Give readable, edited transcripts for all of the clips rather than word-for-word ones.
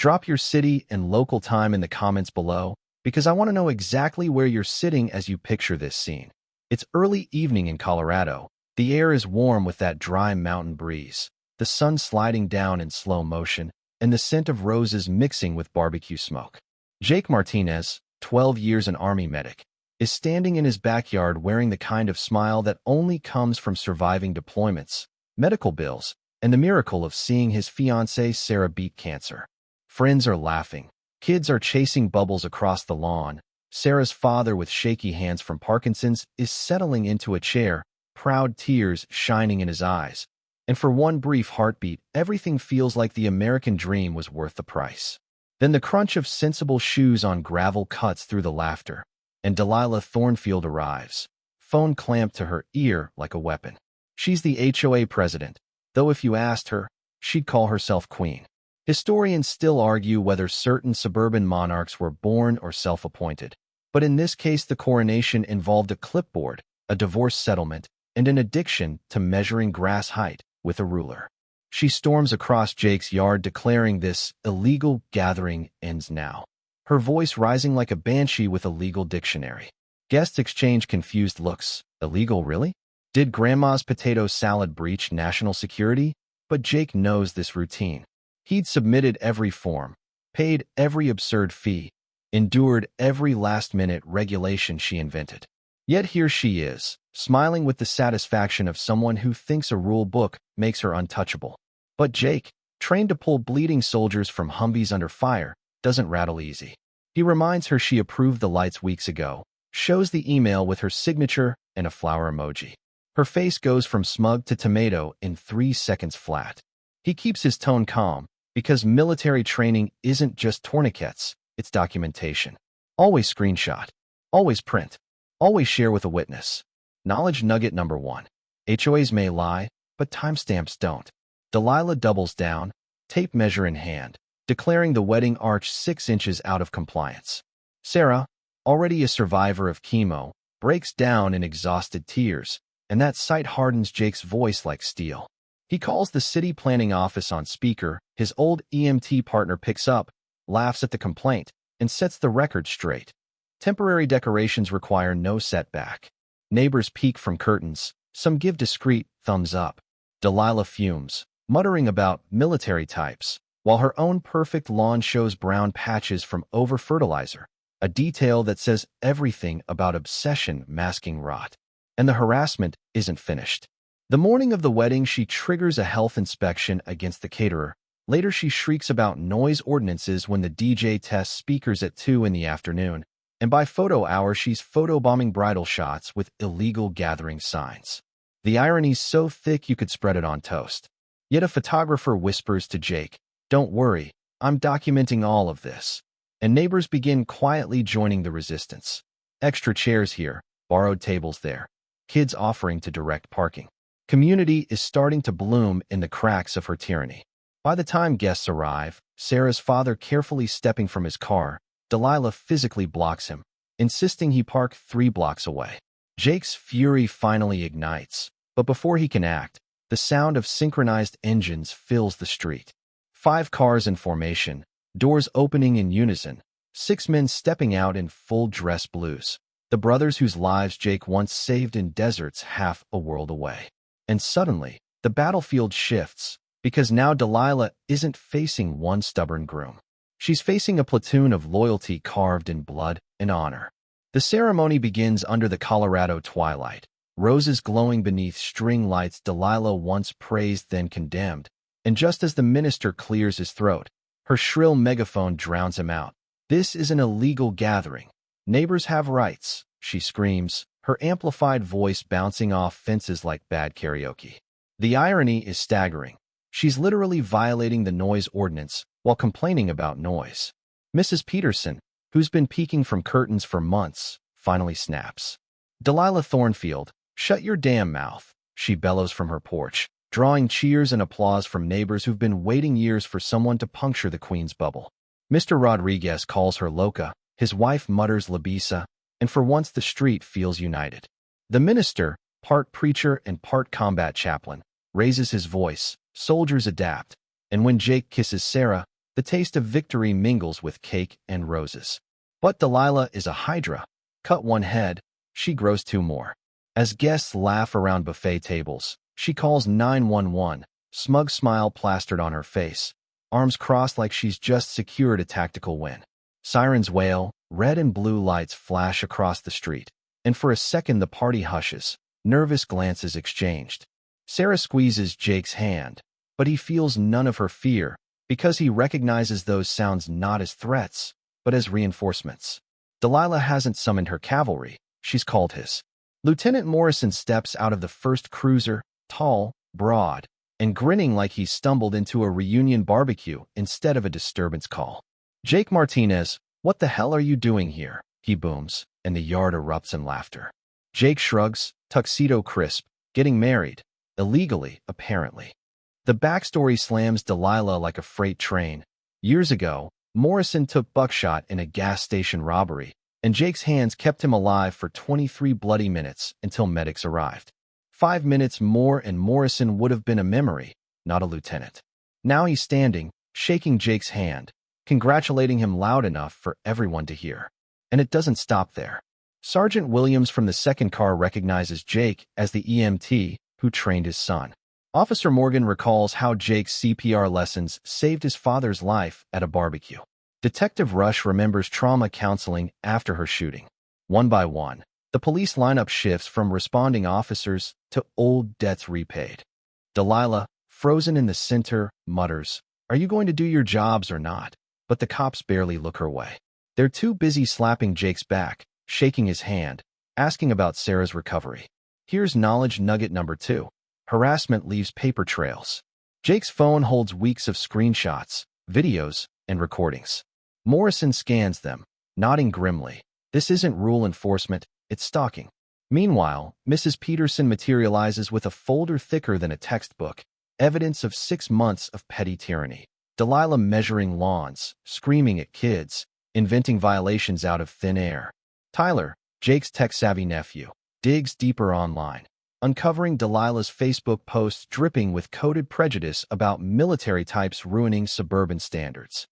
Drop your city and local time in the comments below, because I want to know exactly where you're sitting as you picture this scene. It's early evening in Colorado. The air is warm with that dry mountain breeze, the sun sliding down in slow motion, and the scent of roses mixing with barbecue smoke. Jake Martinez, 12 years an Army medic, is standing in his backyard wearing the kind of smile that only comes from surviving deployments, medical bills, and the miracle of seeing his fiancée Sarah beat cancer. Friends are laughing. Kids are chasing bubbles across the lawn. Sarah's father, with shaky hands from Parkinson's, is settling into a chair, proud tears shining in his eyes. And for one brief heartbeat, everything feels like the American dream was worth the price. Then the crunch of sensible shoes on gravel cuts through the laughter, and Delilah Thornfield arrives, phone clamped to her ear like a weapon. She's the HOA president, though if you asked her, she'd call herself queen. Historians still argue whether certain suburban monarchs were born or self-appointed, but in this case the coronation involved a clipboard, a divorce settlement, and an addiction to measuring grass height with a ruler. She storms across Jake's yard declaring this illegal gathering ends now, her voice rising like a banshee with a legal dictionary. Guests exchange confused looks. Illegal, really? Did Grandma's potato salad breach national security? But Jake knows this routine. He'd submitted every form, paid every absurd fee, endured every last-minute regulation she invented. Yet here she is, smiling with the satisfaction of someone who thinks a rule book makes her untouchable. But Jake, trained to pull bleeding soldiers from Humvees under fire, doesn't rattle easy. He reminds her she approved the lights weeks ago, shows the email with her signature and a flower emoji. Her face goes from smug to tomato in 3 seconds flat. He keeps his tone calm, because military training isn't just tourniquets, it's documentation. Always screenshot. Always print. Always share with a witness. Knowledge nugget number 1. HOAs may lie, but timestamps don't. Delilah doubles down, tape measure in hand, declaring the wedding arch 6 inches out of compliance. Sarah, already a survivor of chemo, breaks down in exhausted tears, and that sight hardens Jake's voice like steel. He calls the city planning office on speaker. His old EMT partner picks up, laughs at the complaint, and sets the record straight. Temporary decorations require no setback. Neighbors peek from curtains. Some give discreet thumbs up. Delilah fumes, muttering about military types, while her own perfect lawn shows brown patches from over-fertilizer, a detail that says everything about obsession masking rot. And the harassment isn't finished. The morning of the wedding, she triggers a health inspection against the caterer. Later, she shrieks about noise ordinances when the DJ tests speakers at 2 in the afternoon. And by photo hour, she's photobombing bridal shots with illegal gathering signs. The irony's so thick you could spread it on toast. Yet a photographer whispers to Jake, "Don't worry, I'm documenting all of this." And neighbors begin quietly joining the resistance. Extra chairs here, borrowed tables there. Kids offering to direct parking. Community is starting to bloom in the cracks of her tyranny. By the time guests arrive, Sarah's father carefully stepping from his car, Delilah physically blocks him, insisting he park 3 blocks away. Jake's fury finally ignites, but before he can act, the sound of synchronized engines fills the street. 5 cars in formation, doors opening in unison, 6 men stepping out in full dress blues. The brothers whose lives Jake once saved in deserts half a world away. And suddenly, the battlefield shifts, because now Delilah isn't facing one stubborn groom. She's facing a platoon of loyalty carved in blood and honor. The ceremony begins under the Colorado twilight, roses glowing beneath string lights Delilah once praised then condemned, and just as the minister clears his throat, her shrill megaphone drowns him out. "This is an illegal gathering. Neighbors have rights," she screams, her amplified voice bouncing off fences like bad karaoke. The irony is staggering. She's literally violating the noise ordinance while complaining about noise. Mrs. Peterson, who's been peeking from curtains for months, finally snaps. "Delilah Thornfield, shut your damn mouth," she bellows from her porch, drawing cheers and applause from neighbors who've been waiting years for someone to puncture the queen's bubble. Mr. Rodriguez calls her loca, his wife mutters Labisa, and for once the street feels united. The minister, part preacher and part combat chaplain, raises his voice. Soldiers adapt, and when Jake kisses Sarah, The taste of victory mingles with cake and roses. But Delilah is a hydra. Cut one head, she grows two more. As guests laugh around buffet tables, she calls 911, smug smile plastered on her face, arms crossed like she's just secured a tactical win. Sirens wail, red and blue lights flash across the street, and for a second the party hushes, nervous glances exchanged. Sarah squeezes Jake's hand, but he feels none of her fear because he recognizes those sounds not as threats, but as reinforcements. Delilah hasn't summoned her cavalry, she's called his. Lieutenant Morrison steps out of the first cruiser, tall, broad, and grinning like he's stumbled into a reunion barbecue instead of a disturbance call. Jake Martinez, what the hell are you doing here? He booms, and the yard erupts in laughter. Jake shrugs, tuxedo crisp, getting married. Illegally, apparently. The backstory slams Delilah like a freight train. Years ago, Morrison took buckshot in a gas station robbery, and Jake's hands kept him alive for 23 bloody minutes until medics arrived. 5 minutes more and Morrison would have been a memory, not a lieutenant. Now he's standing, shaking Jake's hand, congratulating him loud enough for everyone to hear. And it doesn't stop there. Sergeant Williams from the second car recognizes Jake as the EMT who trained his son. Officer Morgan recalls how Jake's CPR lessons saved his father's life at a barbecue. Detective Rush remembers trauma counseling after her shooting. One by one, the police lineup shifts from responding officers to old debts repaid. Delilah, frozen in the center, mutters, "Are you going to do your jobs or not?" But the cops barely look her way. They're too busy slapping Jake's back, shaking his hand, asking about Sarah's recovery. Here's knowledge nugget number 2. Harassment leaves paper trails. Jake's phone holds weeks of screenshots, videos, and recordings. Morrison scans them, nodding grimly. This isn't rule enforcement, it's stalking. Meanwhile, Mrs. Peterson materializes with a folder thicker than a textbook, evidence of 6 months of petty tyranny. Delilah measuring lawns, screaming at kids, inventing violations out of thin air. Tyler, Jake's tech-savvy nephew, digs deeper online, uncovering Delilah's Facebook posts dripping with coded prejudice about military types ruining suburban standards.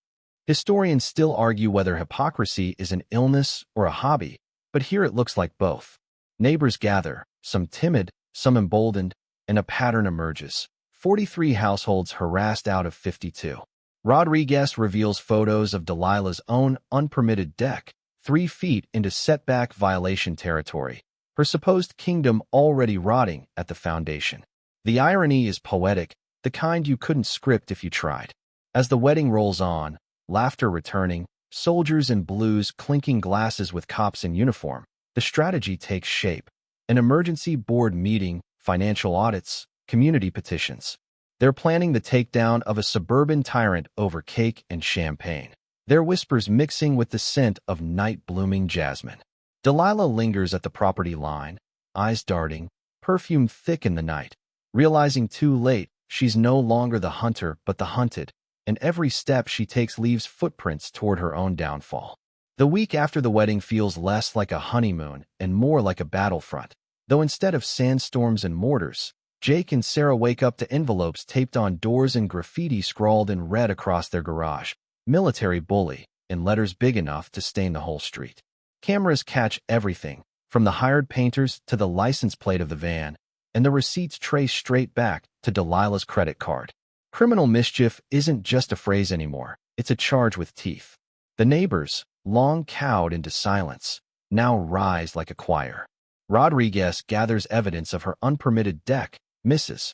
Historians still argue whether hypocrisy is an illness or a hobby, but here it looks like both. Neighbors gather, some timid, some emboldened, and a pattern emerges. 43 households harassed out of 52. Rodriguez reveals photos of Delilah's own unpermitted deck, 3 feet into setback violation territory, her supposed kingdom already rotting at the foundation. The irony is poetic, the kind you couldn't script if you tried. As the wedding rolls on, laughter returning, soldiers in blues clinking glasses with cops in uniform, the strategy takes shape. An emergency board meeting, financial audits, community petitions. They're planning the takedown of a suburban tyrant over cake and champagne, their whispers mixing with the scent of night-blooming jasmine. Delilah lingers at the property line, eyes darting, perfume thick in the night. Realizing too late, she's no longer the hunter but the hunted, and every step she takes leaves footprints toward her own downfall. The week after the wedding feels less like a honeymoon and more like a battlefront, though instead of sandstorms and mortars, Jake and Sarah wake up to envelopes taped on doors and graffiti scrawled in red across their garage. Military bully, in letters big enough to stain the whole street. Cameras catch everything, from the hired painters to the license plate of the van, and the receipts trace straight back to Delilah's credit card. Criminal mischief isn't just a phrase anymore, it's a charge with teeth. The neighbors, long cowed into silence, now rise like a choir. Rodriguez gathers evidence of her unpermitted deck. Mrs.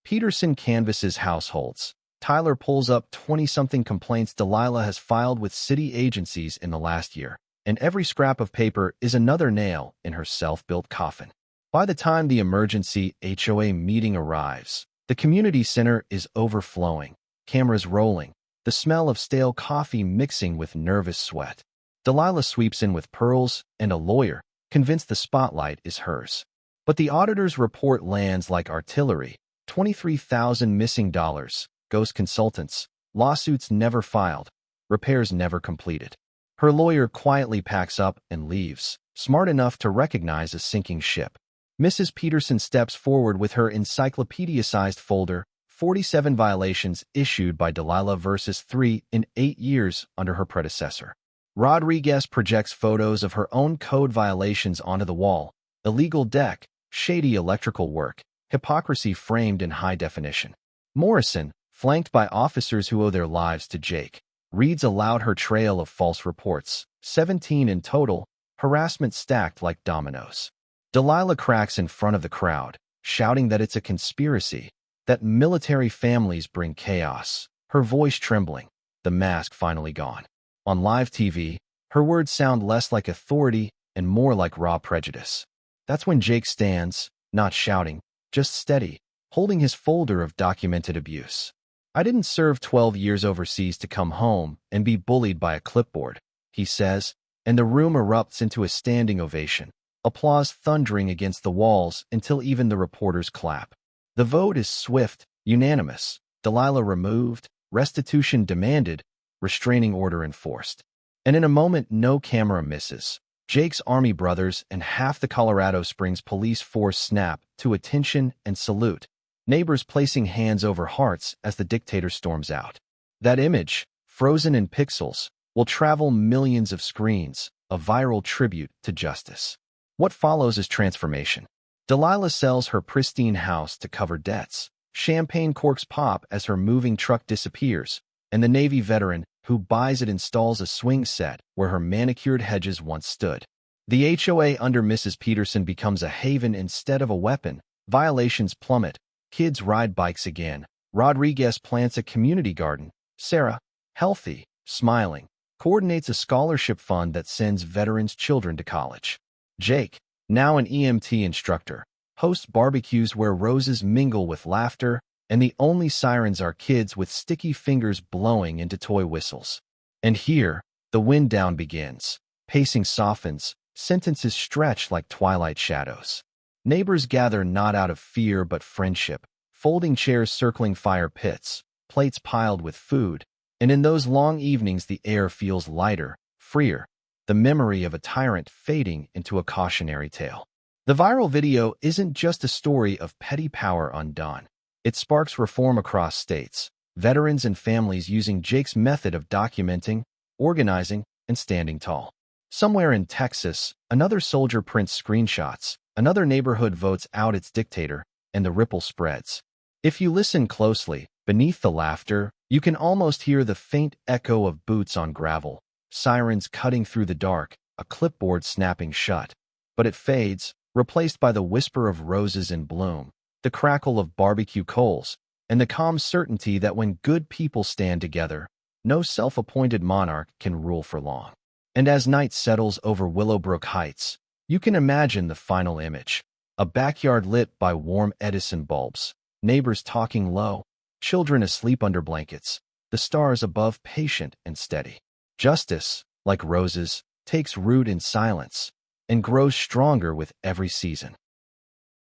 Peterson canvasses households. Tyler pulls up 20-something complaints Delilah has filed with city agencies in the last year, and every scrap of paper is another nail in her self-built coffin. By the time the emergency HOA meeting arrives, the community center is overflowing, cameras rolling, the smell of stale coffee mixing with nervous sweat. Delilah sweeps in with pearls and a lawyer, convinced the spotlight is hers. But the auditor's report lands like artillery. 23,000 missing dollars, ghost consultants, lawsuits never filed, repairs never completed. Her lawyer quietly packs up and leaves, smart enough to recognize a sinking ship. Mrs. Peterson steps forward with her encyclopedia-sized folder, 47 violations issued by Delilah versus 3 in 8 years under her predecessor. Rodriguez projects photos of her own code violations onto the wall: illegal deck, shady electrical work, hypocrisy framed in high definition. Morrison, flanked by officers who owe their lives to Jake, reads aloud her trail of false reports, 17 in total, harassment stacked like dominoes. Delilah cracks in front of the crowd, shouting that it's a conspiracy, that military families bring chaos, her voice trembling, the mask finally gone. On live TV, her words sound less like authority and more like raw prejudice. That's when Jake stands, not shouting, just steady, holding his folder of documented abuse. "I didn't serve 12 years overseas to come home and be bullied by a clipboard," he says, and the room erupts into a standing ovation, applause thundering against the walls until even the reporters clap. The vote is swift, unanimous. Delilah removed, restitution demanded, restraining order enforced. And in a moment no camera misses. Jake's Army brothers and half the Colorado Springs police force snap to attention and salute, neighbors placing hands over hearts as the dictator storms out. That image, frozen in pixels, will travel millions of screens, a viral tribute to justice. What follows is transformation. Delilah sells her pristine house to cover debts. Champagne corks pop as her moving truck disappears, and the Navy veteran who buys it installs a swing set where her manicured hedges once stood. The HOA under Mrs. Peterson becomes a haven instead of a weapon. Violations plummet. Kids ride bikes again. Rodriguez plants a community garden. Sarah, healthy, smiling, coordinates a scholarship fund that sends veterans' children to college. Jake, now an EMT instructor, hosts barbecues where roses mingle with laughter, and the only sirens are kids with sticky fingers blowing into toy whistles. And here, the wind down begins. Pacing softens, sentences stretch like twilight shadows. Neighbors gather not out of fear but friendship, folding chairs circling fire pits, plates piled with food, and in those long evenings the air feels lighter, freer, the memory of a tyrant fading into a cautionary tale. The viral video isn't just a story of petty power undone. It sparks reform across states, veterans and families using Jake's method of documenting, organizing, and standing tall. Somewhere in Texas, another soldier prints screenshots, another neighborhood votes out its dictator, and the ripple spreads. If you listen closely, beneath the laughter, you can almost hear the faint echo of boots on gravel, sirens cutting through the dark, a clipboard snapping shut. But it fades, replaced by the whisper of roses in bloom, the crackle of barbecue coals, and the calm certainty that when good people stand together, no self-appointed monarch can rule for long. And as night settles over Willowbrook Heights, you can imagine the final image: a backyard lit by warm Edison bulbs, neighbors talking low, children asleep under blankets, the stars above patient and steady. Justice, like roses, takes root in silence and grows stronger with every season.